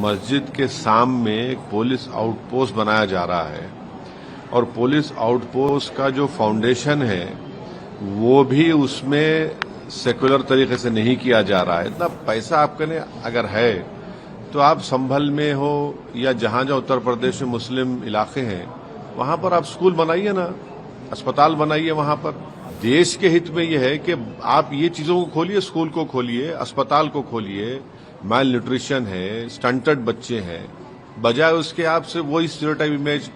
मस्जिद के सामने एक पुलिस आउटपोस्ट बनाया जा रहा है और पुलिस आउटपोस्ट का जो फाउंडेशन है वो भी उसमें सेकुलर तरीके से नहीं किया जा रहा है। इतना पैसा आपके ने अगर है तो आप संभल में हो या जहां जहां उत्तर प्रदेश में मुस्लिम इलाके हैं वहां पर आप स्कूल बनाइए ना, अस्पताल बनाइए। वहां पर देश के हित में यह है कि आप ये चीजों को खोलिए, स्कूल को खोलिए, अस्पताल को खोलिए। माल न्यूट्रिशन है, स्टंटेड बच्चे हैं, बजाय उसके आपसे वही स्टीरियोटाइप इमेज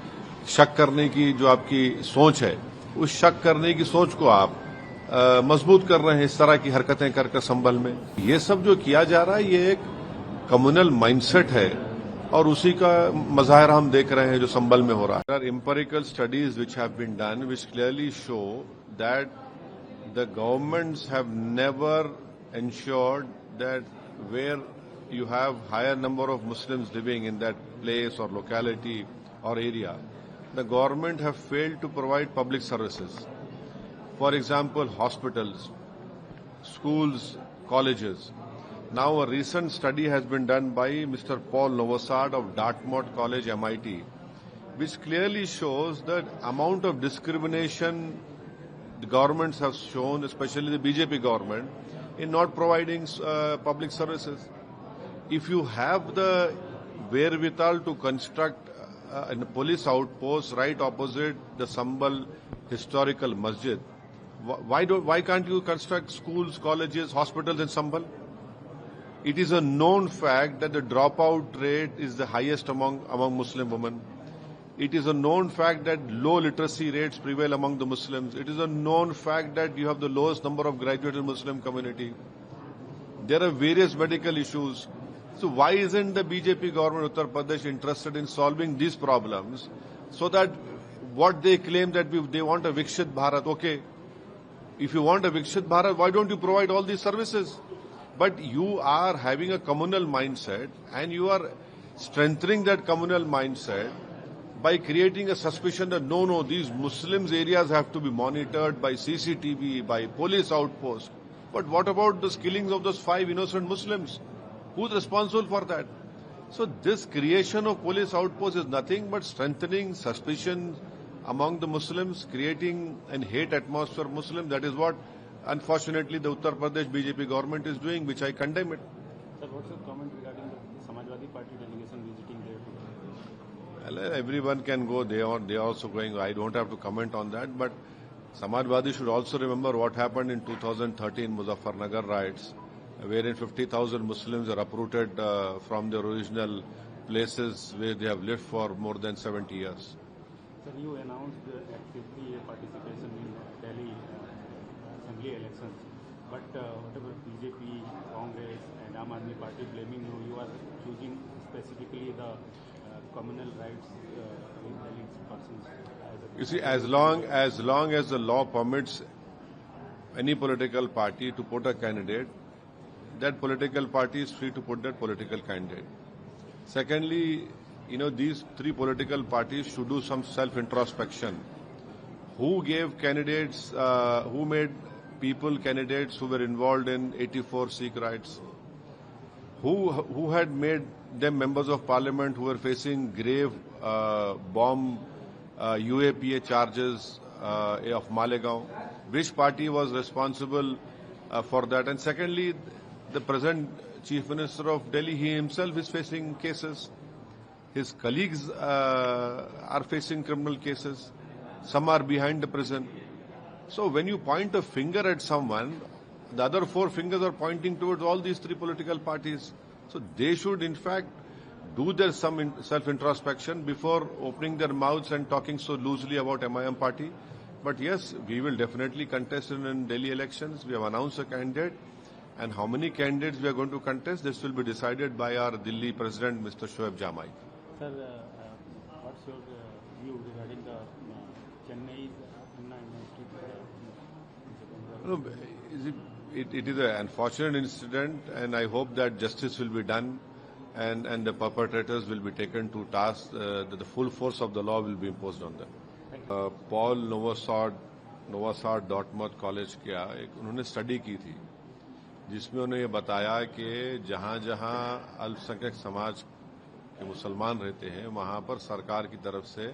शक करने की जो आपकी सोच है, उस शक करने की सोच को आप मजबूत कर रहे हैं इस तरह की हरकतें करके संभल में। ये सब जो किया जा रहा है ये एक कम्युनल माइंडसेट है और उसी का मजाहरा हम देख रहे हैं जो संभल में हो रहा है। There are empirical studies which have been done which clearly show that the governments have never ensured that where you have higher number of Muslims living in that place or locality or area, the government have failed to provide public services. For example, hospitals, schools, colleges. Now a recent study has been done by Mr. Paul Novosad of Dartmouth College, MIT, which clearly shows the amount of discrimination the governments have shown, especially the BJP government, in not providing public services. If you have the wherewithal to construct a police outpost right opposite the Sambal historical masjid, why can't you construct schools, colleges, hospitals in Sambal? It is a known fact that the dropout rate is the highest among Muslim women. It is a known fact that low literacy rates prevail among the Muslims. It is a known fact that you have the lowest number of graduates in the Muslim community. There are various medical issues. So why isn't the BJP government of Uttar Pradesh interested in solving these problems so that what they claim that they want a Vikshit Bharat, okay, if you want a Vikshit Bharat, why don't you provide all these services? But you are having a communal mindset and you are strengthening that communal mindset by creating a suspicion that no, these Muslims areas have to be monitored by CCTV, by police outposts. But what about the killings of those 5 innocent Muslims? Who's responsible for that? So this creation of police outposts is nothing but strengthening suspicion among the Muslims, creating an hate atmosphere of Muslims. That is what, unfortunately, the Uttar Pradesh BJP government is doing, which I condemn it. Sir, what's your comment regarding the Samajwadi Party delegation visiting there today? Well, everyone can go. They are also going. I don't have to comment on that. But Samajwadi should also remember what happened in 2013 Muzaffarnagar riots, wherein 50,000 Muslims are uprooted from their original places where they have lived for more than 70 years. Sir, you announced actively participation in Delhi assembly elections, but whatever BJP, Congress and Aam Aadmi Party blaming you, you are choosing specifically the communal rights in Delhi persons. You see, as long as the law permits any political party to put a candidate, that political party is free to put that political candidate. Secondly, these 3 political parties should do some self-introspection. Who gave candidates, who made people candidates who were involved in 84 Sikh riots? Who had made them members of parliament who were facing grave bomb UAPA charges of Malegaon? Which party was responsible for that? And secondly, the present Chief Minister of Delhi, he himself is facing cases. His colleagues are facing criminal cases. Some are behind the prison. So when you point a finger at someone, the other 4 fingers are pointing towards all these 3 political parties. So they should, in fact, do their some self-introspection before opening their mouths and talking so loosely about MIM party. But yes, we will definitely contest in Delhi elections. We have announced a candidate. And how many candidates we are going to contest, this will be decided by our Delhi President, Mr. Shoaib Jamai. Sir, what's your view regarding the Chennai It is an unfortunate incident, and I hope that justice will be done and the perpetrators will be taken to task, that the full force of the law will be imposed on them. Paul Novosad Dartmouth College किया, उन्होंने study की थी जिसमें उन्होंने ये बताया कि जहां जहां अल्पसंख्यक समाज के मुसलमान रहते हैं वहां पर सरकार की तरफ से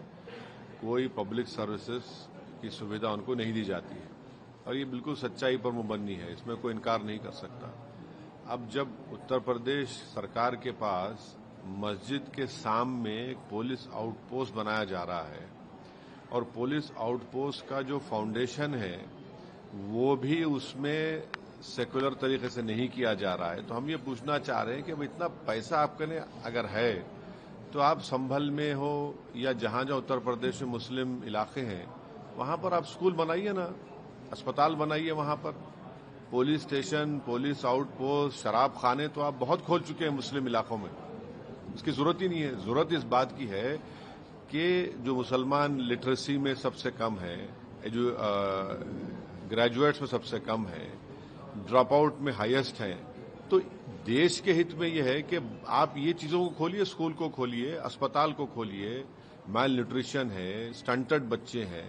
कोई पब्लिक सर्विसेज की सुविधा उनको नहीं दी जाती है और ये बिल्कुल सच्चाई पर मुबन्नी है, इसमें कोई इनकार नहीं कर सकता। अब जब उत्तर प्रदेश सरकार के पास मस्जिद के सामने एक पुलिस आउटपोस्ट बनाया जा रहा है और पुलिस आउटपोस्ट का जो फाउंडेशन है वो भी उसमें सेकुलर तरीके से नहीं किया जा रहा है, तो हम ये पूछना चाह रहे हैं कि अब इतना पैसा आपके अगर है तो आप संभल में हो या जहां जहां उत्तर प्रदेश में मुस्लिम इलाके हैं वहां पर आप स्कूल बनाइए ना, अस्पताल बनाइए, वहां पर पुलिस स्टेशन, पुलिस आउटपोस्ट, शराब खाने तो आप बहुत खोल चुके हैं मुस्लिम इलाकों में, इसकी जरूरत ही नहीं है। जरूरत इस बात की है कि जो मुसलमान लिटरेसी में सबसे कम है, जो ग्रेजुएट्स में सबसे कम है, ड्रॉप आउट में हाईएस्ट हैं, तो देश के हित में यह है कि आप ये चीजों को खोलिए, स्कूल को खोलिए, अस्पताल को खोलिए। माल न्यूट्रिशन है, स्टंटेड बच्चे हैं,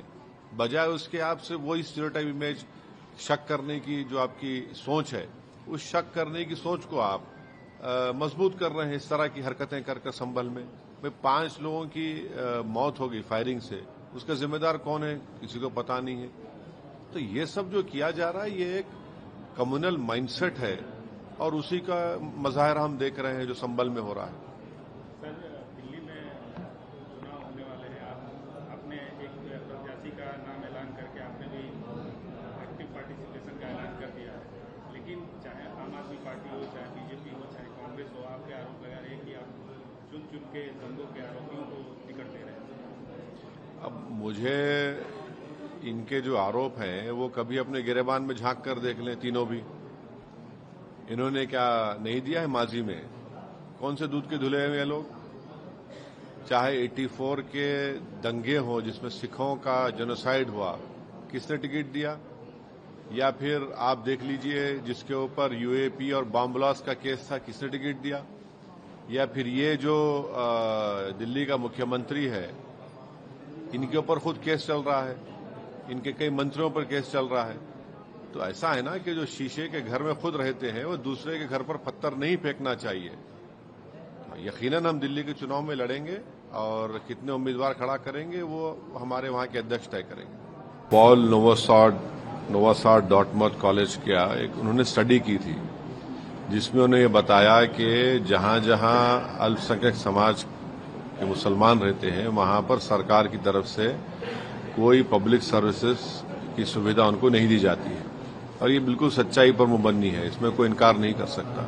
बजाय उसके आपसे वही स्टीरियोटाइप इमेज शक करने की जो आपकी सोच है, उस शक करने की सोच को आप मजबूत कर रहे हैं इस तरह की हरकतें कर संभल में। 5 लोगों की मौत हो गई फायरिंग से, उसका जिम्मेदार कौन है किसी को पता नहीं है। तो ये सब जो किया जा रहा है ये एक कम्युनल माइंडसेट है और उसी का मजाहिरा हम देख रहे हैं जो संभल में हो रहा है। सर, दिल्ली में चुनाव होने वाले हैं, आपने एक प्रत्याशी का नाम ऐलान करके आपने भी एक्टिव पार्टिसिपेशन का ऐलान कर दिया है, लेकिन चाहे आम आदमी पार्टी हो, चाहे बीजेपी हो, चाहे कांग्रेस हो, आपके आरोप लगा रहे हैं कि आप चुन चुन के दंगों के आरोपियों को टिकट दे रहे हैं। अब मुझे इनके जो आरोप हैं वो कभी अपने गिरेबान में झांक कर देख लें, तीनों भी। इन्होंने क्या नहीं दिया है माजी में? कौन से दूध के धुले हुए लोग? चाहे 84 के दंगे हो जिसमें सिखों का जेनोसाइड हुआ, किसने टिकट दिया? या फिर आप देख लीजिए जिसके ऊपर यूएपी और बॉम्ब ब्लास्ट का केस था, किसने टिकट दिया? या फिर ये जो दिल्ली का मुख्यमंत्री है, इनके ऊपर खुद केस चल रहा है, इनके कई मंत्रियों पर केस चल रहा है। तो ऐसा है ना कि जो शीशे के घर में खुद रहते हैं वो दूसरे के घर पर पत्थर नहीं फेंकना चाहिए। यकीनन हम दिल्ली के चुनाव में लड़ेंगे और कितने उम्मीदवार खड़ा करेंगे वो हमारे वहां के अध्यक्ष तय करेंगे। पॉल नोवासाड डॉर्टमथ कॉलेज का एक उन्होंने स्टडी की थी जिसमें उन्होंने ये बताया कि जहां जहां अल्पसंख्यक समाज के मुसलमान रहते हैं वहां पर सरकार की तरफ से कोई पब्लिक सर्विसेज की सुविधा उनको नहीं दी जाती है और ये बिल्कुल सच्चाई पर मुबन्नी है, इसमें कोई इनकार नहीं कर सकता।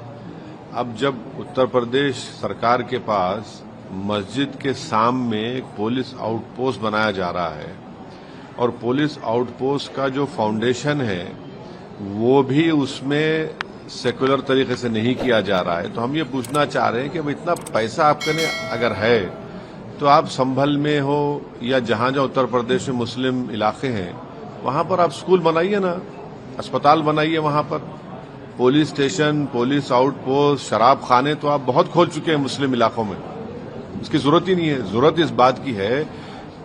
अब जब उत्तर प्रदेश सरकार के पास मस्जिद के सामने एक पुलिस आउटपोस्ट बनाया जा रहा है और पुलिस आउटपोस्ट का जो फाउंडेशन है वो भी उसमें सेकुलर तरीके से नहीं किया जा रहा है, तो हम ये पूछना चाह रहे हैं कि अब इतना पैसा आपके अगर है तो आप संभल में हो या जहां जहां उत्तर प्रदेश में मुस्लिम इलाके हैं वहां पर आप स्कूल बनाइए ना, अस्पताल बनाइए, वहां पर पुलिस स्टेशन, पुलिस आउटपोस्ट, शराब खाने तो आप बहुत खोल चुके हैं मुस्लिम इलाकों में, इसकी जरूरत ही नहीं है। जरूरत इस बात की है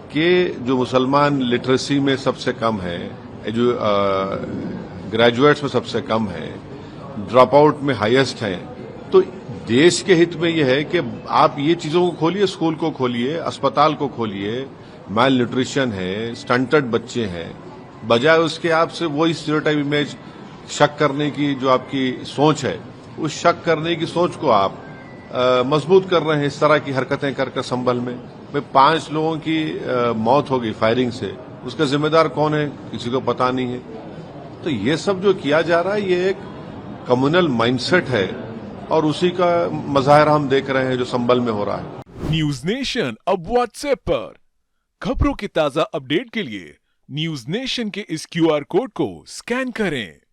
कि जो मुसलमान लिटरेसी में सबसे कम है, जो ग्रेजुएट्स में सबसे कम है, ड्रॉप आउट में हाईएस्ट हैं, तो देश के हित में यह है कि आप ये चीजों को खोलिए, स्कूल को खोलिए, अस्पताल को खोलिए। माल न्यूट्रिशन है, स्टंटेड बच्चे हैं, बजाय उसके आपसे वही स्टीरियोटाइप इमेज शक करने की जो आपकी सोच है, उस शक करने की सोच को आप मजबूत कर रहे हैं इस तरह की हरकतें कर संभल में। 5 लोगों की मौत हो गई फायरिंग से, उसका जिम्मेदार कौन है किसी को पता नहीं है। तो ये सब जो किया जा रहा है ये एक कम्युनल माइंडसेट है और उसी का मजाहिरा हम देख रहे हैं जो संभल में हो रहा है। न्यूज नेशन अब व्हाट्सएप पर खबरों की ताजा अपडेट के लिए न्यूज नेशन के इस QR कोड को स्कैन करें।